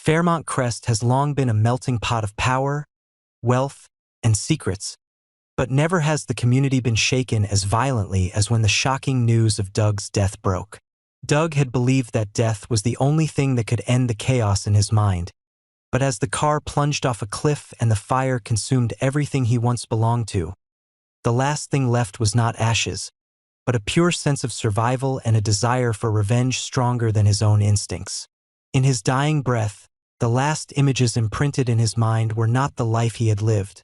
Fairmont Crest has long been a melting pot of power, wealth, and secrets, but never has the community been shaken as violently as when the shocking news of Doug's death broke. Doug had believed that death was the only thing that could end the chaos in his mind, but as the car plunged off a cliff and the fire consumed everything he once belonged to, the last thing left was not ashes, but a pure sense of survival and a desire for revenge stronger than his own instincts. In his dying breath, the last images imprinted in his mind were not the life he had lived,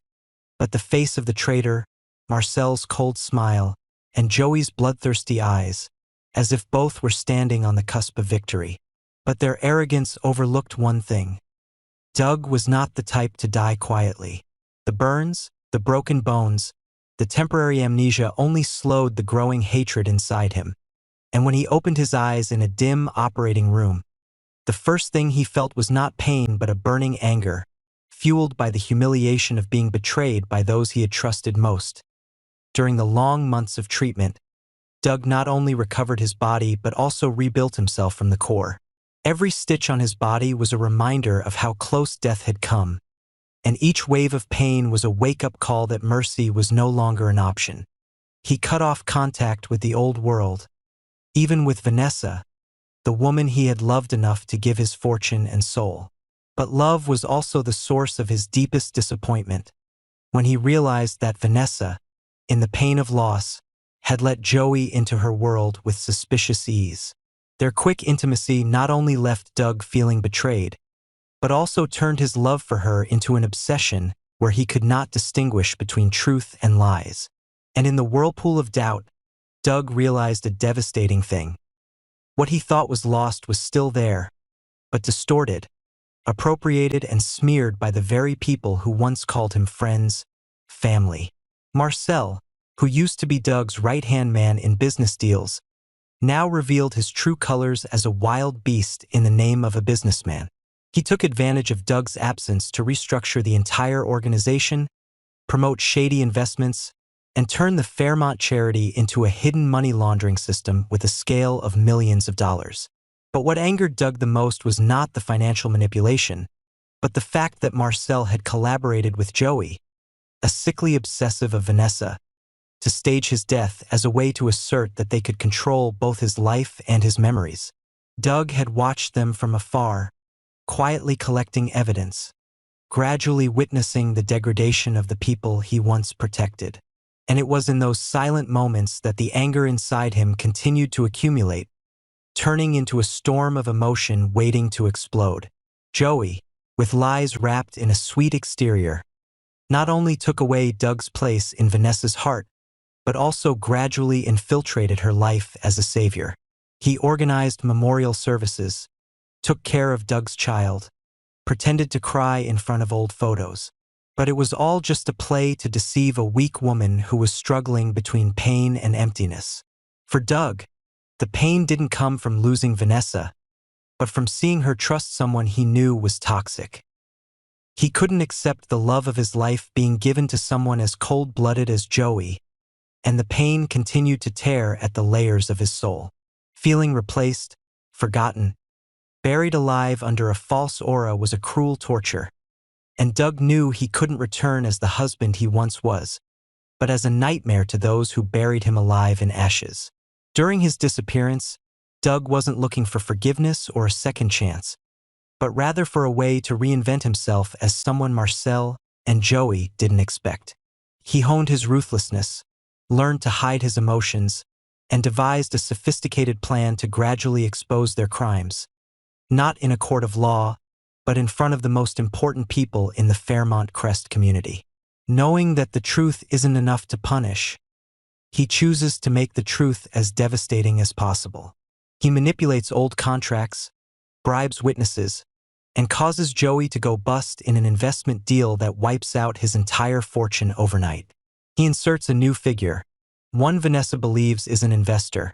but the face of the traitor, Marcel's cold smile, and Joey's bloodthirsty eyes, as if both were standing on the cusp of victory. But their arrogance overlooked one thing. Doug was not the type to die quietly. The burns, the broken bones, the temporary amnesia only slowed the growing hatred inside him. And when he opened his eyes in a dim operating room, the first thing he felt was not pain but a burning anger, fueled by the humiliation of being betrayed by those he had trusted most. During the long months of treatment, Doug not only recovered his body but also rebuilt himself from the core. Every stitch on his body was a reminder of how close death had come, and each wave of pain was a wake-up call that mercy was no longer an option. He cut off contact with the old world, even with Vanessa, the woman he had loved enough to give his fortune and soul. But love was also the source of his deepest disappointment, when he realized that Vanessa, in the pain of loss, had let Joey into her world with suspicious ease. Their quick intimacy not only left Doug feeling betrayed, but also turned his love for her into an obsession where he could not distinguish between truth and lies. And in the whirlpool of doubt, Doug realized a devastating thing. What he thought was lost was still there, but distorted, appropriated, and smeared by the very people who once called him friends, family. Marcel, who used to be Doug's right-hand man in business deals, now revealed his true colors as a wild beast in the name of a businessman. He took advantage of Doug's absence to restructure the entire organization, promote shady investments, and turn the Fairmont charity into a hidden money laundering system with a scale of millions of dollars. But what angered Doug the most was not the financial manipulation, but the fact that Marcel had collaborated with Joey, a sickly obsessive of Vanessa, to stage his death as a way to assert that they could control both his life and his memories. Doug had watched them from afar, quietly collecting evidence, gradually witnessing the degradation of the people he once protected. And it was in those silent moments that the anger inside him continued to accumulate, turning into a storm of emotion waiting to explode. Joey, with lies wrapped in a sweet exterior, not only took away Doug's place in Vanessa's heart, but also gradually infiltrated her life as a savior. He organized memorial services, took care of Doug's child, pretended to cry in front of old photos. But it was all just a play to deceive a weak woman who was struggling between pain and emptiness. For Doug, the pain didn't come from losing Vanessa, but from seeing her trust someone he knew was toxic. He couldn't accept the love of his life being given to someone as cold-blooded as Joey, and the pain continued to tear at the layers of his soul. Feeling replaced, forgotten, buried alive under a false aura was a cruel torture, and Doug knew he couldn't return as the husband he once was, but as a nightmare to those who buried him alive in ashes. During his disappearance, Doug wasn't looking for forgiveness or a second chance, but rather for a way to reinvent himself as someone Marcel and Joey didn't expect. He honed his ruthlessness, learned to hide his emotions, and devised a sophisticated plan to gradually expose their crimes, not in a court of law, but in front of the most important people in the Fairmont Crest community. Knowing that the truth isn't enough to punish, he chooses to make the truth as devastating as possible. He manipulates old contracts, bribes witnesses, and causes Joey to go bust in an investment deal that wipes out his entire fortune overnight. He inserts a new figure, one Vanessa believes is an investor,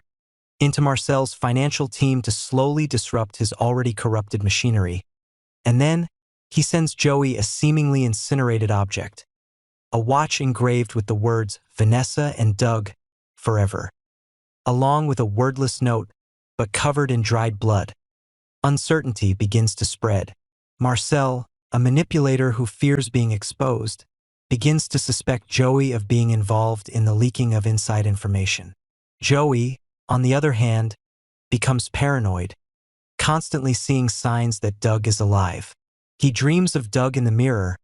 into Marcel's financial team to slowly disrupt his already corrupted machinery. And then, he sends Joey a seemingly incinerated object, a watch engraved with the words Vanessa and Doug, forever, along with a wordless note, but covered in dried blood. Uncertainty begins to spread. Marcel, a manipulator who fears being exposed, begins to suspect Joey of being involved in the leaking of inside information. Joey, on the other hand, becomes paranoid, constantly seeing signs that Doug is alive. He dreams of Doug in the mirror,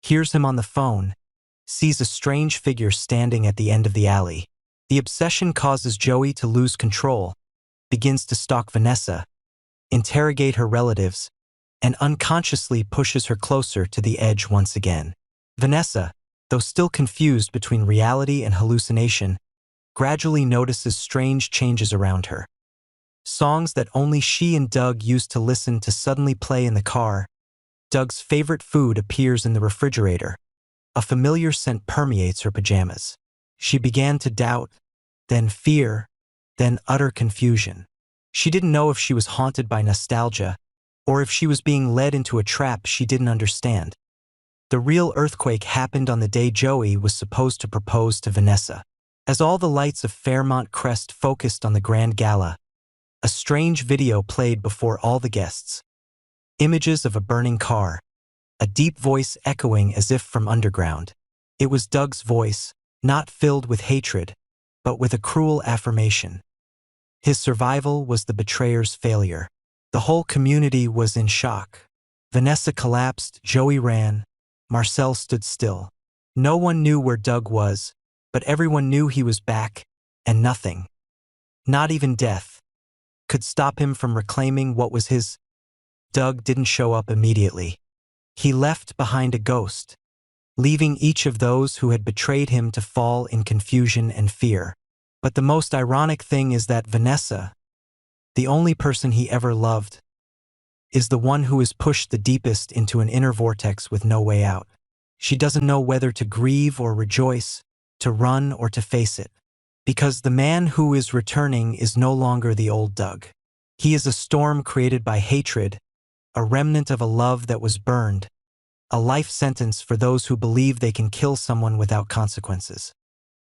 hears him on the phone, sees a strange figure standing at the end of the alley. The obsession causes Joey to lose control, begins to stalk Vanessa, interrogate her relatives, and unconsciously pushes her closer to the edge once again. Vanessa, though still confused between reality and hallucination, gradually notices strange changes around her. Songs that only she and Doug used to listen to suddenly play in the car. Doug's favorite food appears in the refrigerator. A familiar scent permeates her pajamas. She began to doubt, then fear, then utter confusion. She didn't know if she was haunted by nostalgia, or if she was being led into a trap she didn't understand. The real earthquake happened on the day Joey was supposed to propose to Vanessa. As all the lights of Fairmont Crest focused on the grand gala, a strange video played before all the guests. Images of a burning car, a deep voice echoing as if from underground. It was Doug's voice, not filled with hatred, but with a cruel affirmation. His survival was the betrayer's failure. The whole community was in shock. Vanessa collapsed, Joey ran, Marcel stood still. No one knew where Doug was, but everyone knew he was back, and nothing, not even death, could stop him from reclaiming what was his. Doug didn't show up immediately. He left behind a ghost, leaving each of those who had betrayed him to fall in confusion and fear. But the most ironic thing is that Vanessa, the only person he ever loved, is the one who is pushed the deepest into an inner vortex with no way out. She doesn't know whether to grieve or rejoice, to run or to face it. Because the man who is returning is no longer the old Doug. He is a storm created by hatred, a remnant of a love that was burned, a life sentence for those who believe they can kill someone without consequences.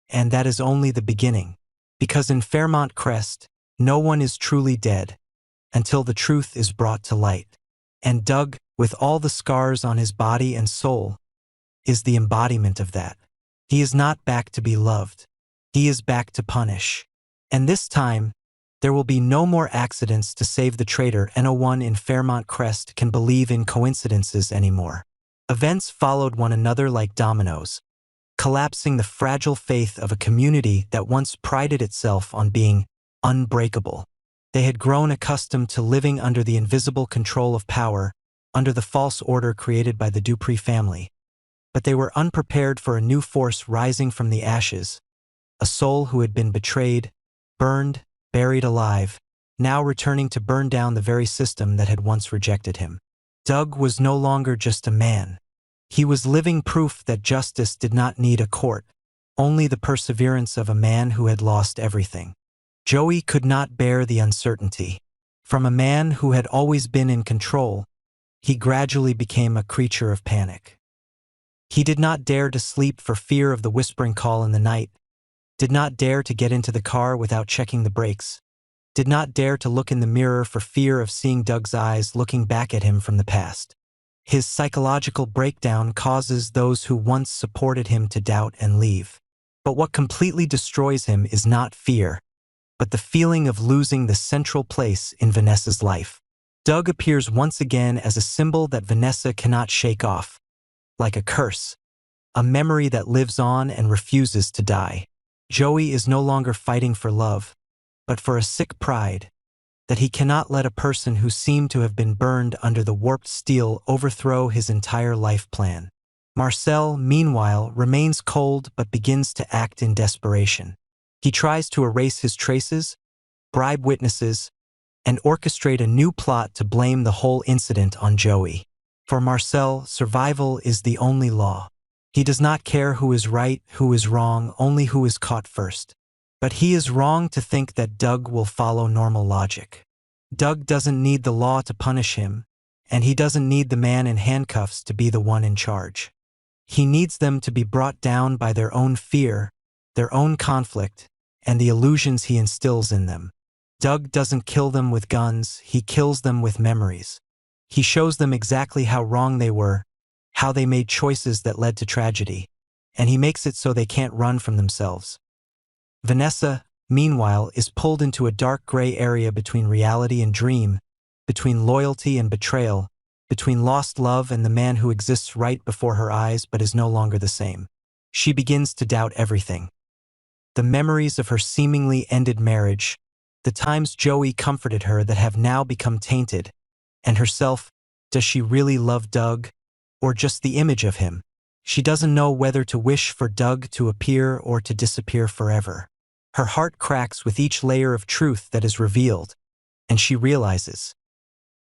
And that is only the beginning, because in Fairmont Crest, no one is truly dead until the truth is brought to light. And Doug, with all the scars on his body and soul, is the embodiment of that. He is not back to be loved. He is back to punish. And this time, there will be no more accidents to save the traitor. No one in Fairmont Crest can believe in coincidences anymore. Events followed one another like dominoes, collapsing the fragile faith of a community that once prided itself on being unbreakable. They had grown accustomed to living under the invisible control of power, under the false order created by the Dupree family. But they were unprepared for a new force rising from the ashes, a soul who had been betrayed, burned, buried alive, now returning to burn down the very system that had once rejected him. Doug was no longer just a man. He was living proof that justice did not need a court, only the perseverance of a man who had lost everything. Joey could not bear the uncertainty. From a man who had always been in control, he gradually became a creature of panic. He did not dare to sleep for fear of the whispering call in the night, did not dare to get into the car without checking the brakes, did not dare to look in the mirror for fear of seeing Doug's eyes looking back at him from the past. His psychological breakdown causes those who once supported him to doubt and leave. But what completely destroys him is not fear, but the feeling of losing the central place in Vanessa's life. Doug appears once again as a symbol that Vanessa cannot shake off, like a curse, a memory that lives on and refuses to die. Joey is no longer fighting for love, but for a sick pride, that he cannot let a person who seemed to have been burned under the warped steel overthrow his entire life plan. Marcel, meanwhile, remains cold but begins to act in desperation. He tries to erase his traces, bribe witnesses, and orchestrate a new plot to blame the whole incident on Joey. For Marcel, survival is the only law. He does not care who is right, who is wrong, only who is caught first. But he is wrong to think that Doug will follow normal logic. Doug doesn't need the law to punish him, and he doesn't need the man in handcuffs to be the one in charge. He needs them to be brought down by their own fear, their own conflict, and the illusions he instills in them. Doug doesn't kill them with guns, he kills them with memories. He shows them exactly how wrong they were, how they made choices that led to tragedy, and he makes it so they can't run from themselves. Vanessa, meanwhile, is pulled into a dark gray area between reality and dream, between loyalty and betrayal, between lost love and the man who exists right before her eyes but is no longer the same. She begins to doubt everything. The memories of her seemingly ended marriage, the times Joey comforted her that have now become tainted, and herself, does she really love Doug, or just the image of him? She doesn't know whether to wish for Doug to appear or to disappear forever. Her heart cracks with each layer of truth that is revealed, and she realizes,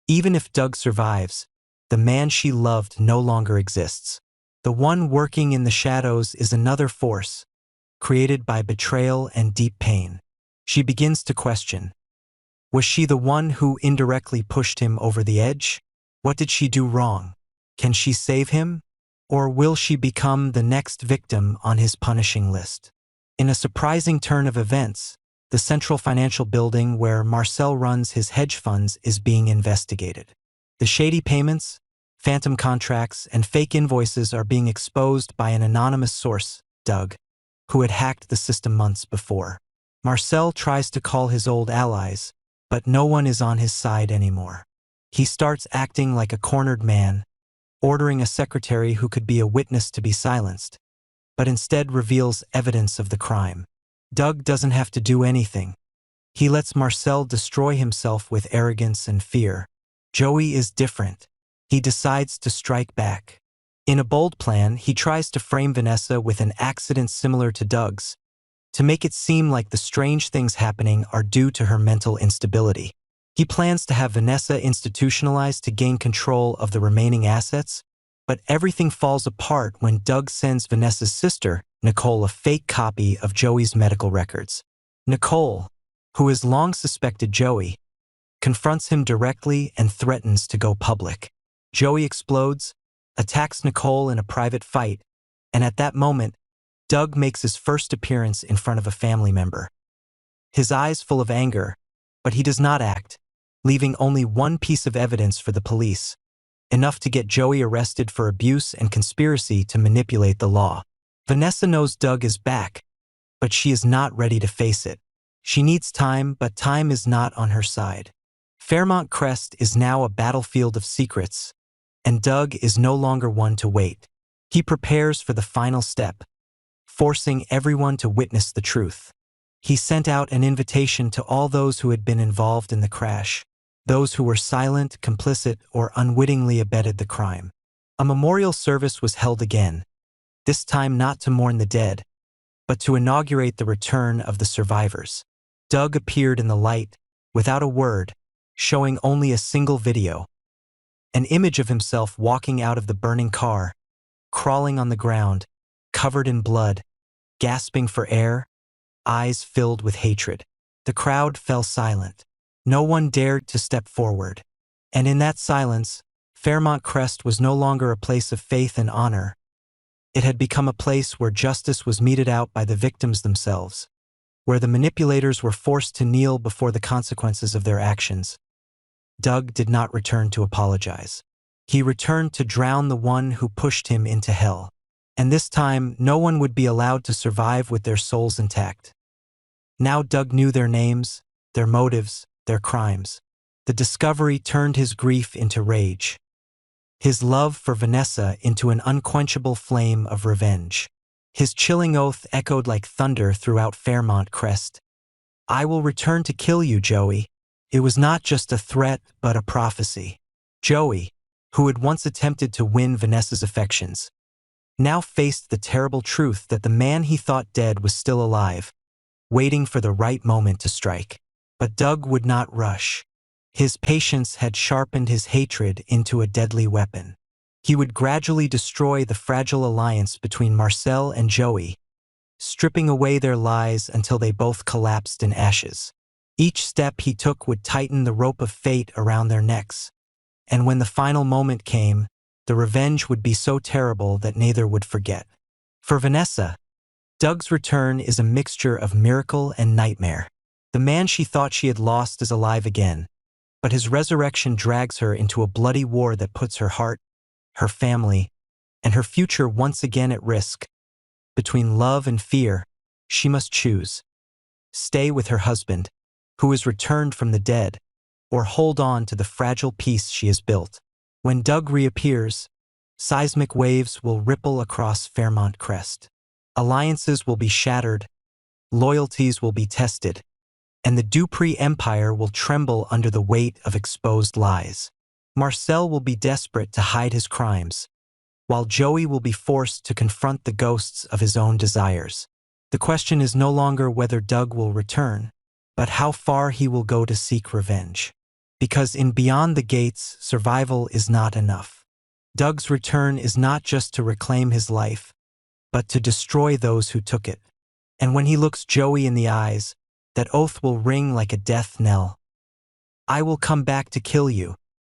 even if Doug survives, the man she loved no longer exists. The one working in the shadows is another force, created by betrayal and deep pain. She begins to question. Was she the one who indirectly pushed him over the edge? What did she do wrong? Can she save him? Or will she become the next victim on his punishing list? In a surprising turn of events, the central financial building where Marcel runs his hedge funds is being investigated. The shady payments, phantom contracts, and fake invoices are being exposed by an anonymous source, Doug, who had hacked the system months before. Marcel tries to call his old allies, but no one is on his side anymore. He starts acting like a cornered man, ordering a secretary who could be a witness to be silenced, but instead reveals evidence of the crime. Doug doesn't have to do anything. He lets Marcel destroy himself with arrogance and fear. Joey is different. He decides to strike back. In a bold plan, he tries to frame Vanessa with an accident similar to Doug's, to make it seem like the strange things happening are due to her mental instability. He plans to have Vanessa institutionalized to gain control of the remaining assets, but everything falls apart when Doug sends Vanessa's sister, Nicole, a fake copy of Joey's medical records. Nicole, who has long suspected Joey, confronts him directly and threatens to go public. Joey explodes, attacks Nicole in a private fight, and at that moment, Doug makes his first appearance in front of a family member. His eyes full of anger, but he does not act, leaving only one piece of evidence for the police, enough to get Joey arrested for abuse and conspiracy to manipulate the law. Vanessa knows Doug is back, but she is not ready to face it. She needs time, but time is not on her side. Fairmont Crest is now a battlefield of secrets, and Doug is no longer one to wait. He prepares for the final step, forcing everyone to witness the truth. He sent out an invitation to all those who had been involved in the crash, those who were silent, complicit, or unwittingly abetted the crime. A memorial service was held again, this time not to mourn the dead, but to inaugurate the return of the survivors. Doug appeared in the light, without a word, showing only a single video. An image of himself walking out of the burning car, crawling on the ground, covered in blood, gasping for air, eyes filled with hatred. The crowd fell silent. No one dared to step forward. And in that silence, Fairmont Crest was no longer a place of faith and honor. It had become a place where justice was meted out by the victims themselves, where the manipulators were forced to kneel before the consequences of their actions. Doug did not return to apologize. He returned to drown the one who pushed him into hell. And this time, no one would be allowed to survive with their souls intact. Now Doug knew their names, their motives, their crimes. The discovery turned his grief into rage, his love for Vanessa into an unquenchable flame of revenge. His chilling oath echoed like thunder throughout Fairmont Crest. "I will return to kill you, Joey." It was not just a threat, but a prophecy. Joey, who had once attempted to win Vanessa's affections, now faced the terrible truth that the man he thought dead was still alive, waiting for the right moment to strike. But Doug would not rush. His patience had sharpened his hatred into a deadly weapon. He would gradually destroy the fragile alliance between Marcel and Joey, stripping away their lies until they both collapsed in ashes. Each step he took would tighten the rope of fate around their necks, and when the final moment came, the revenge would be so terrible that neither would forget. For Vanessa, Doug's return is a mixture of miracle and nightmare. The man she thought she had lost is alive again, But his resurrection drags her into a bloody war that puts her heart, her family, and her future once again at risk. Between love and fear, she must choose. Stay with her husband, who is returned from the dead, or hold on to the fragile peace she has built. When Doug reappears, seismic waves will ripple across Fairmont Crest. Alliances will be shattered, loyalties will be tested, and the Dupree empire will tremble under the weight of exposed lies. Marcel will be desperate to hide his crimes, while Joey will be forced to confront the ghosts of his own desires. The question is no longer whether Doug will return, but how far he will go to seek revenge. Because in Beyond the Gates, survival is not enough. Doug's return is not just to reclaim his life, but to destroy those who took it. And when he looks Joey in the eyes, that oath will ring like a death knell. I will come back to kill you,